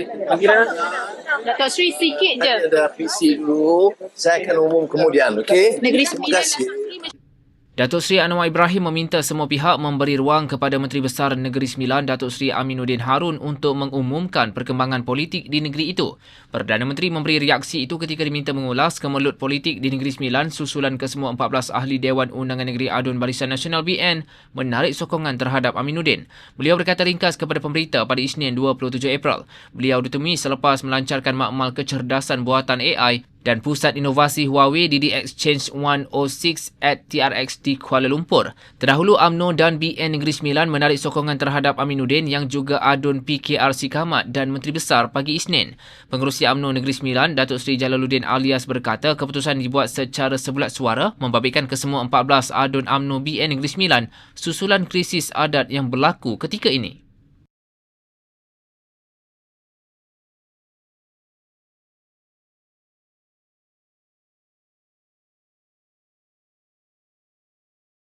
Panggilan Datuk Seri sikit je. ada PC dulu, saya akan umum kemudian, okey? Negeri Terima Sembilan. kasih. Datuk Seri Anwar Ibrahim meminta semua pihak memberi ruang kepada Menteri Besar Negeri Sembilan Datuk Seri Aminuddin Harun untuk mengumumkan perkembangan politik di negeri itu. Perdana Menteri memberi reaksi itu ketika diminta mengulas kemelut politik di Negeri Sembilan susulan kesemua 14 ahli Dewan Undangan Negeri Adun Barisan Nasional BN menarik sokongan terhadap Aminuddin. Beliau berkata ringkas kepada pemberita pada Isnin 27 April. Beliau ditemui selepas melancarkan makmal kecerdasan buatan AI dan Pusat Inovasi Huawei di Exchange 106 at TRX di Kuala Lumpur. Terdahulu UMNO dan BN Negeri Sembilan menarik sokongan terhadap Aminuddin yang juga adun PKRC Kamat dan Menteri Besar pagi Isnin. Pengerusi UMNO Negeri Sembilan, Datuk Seri Jalaluddin Alias berkata keputusan dibuat secara sebulat suara membabitkan kesemua 14 adun UMNO BN Negeri Sembilan susulan krisis adat yang berlaku ketika ini.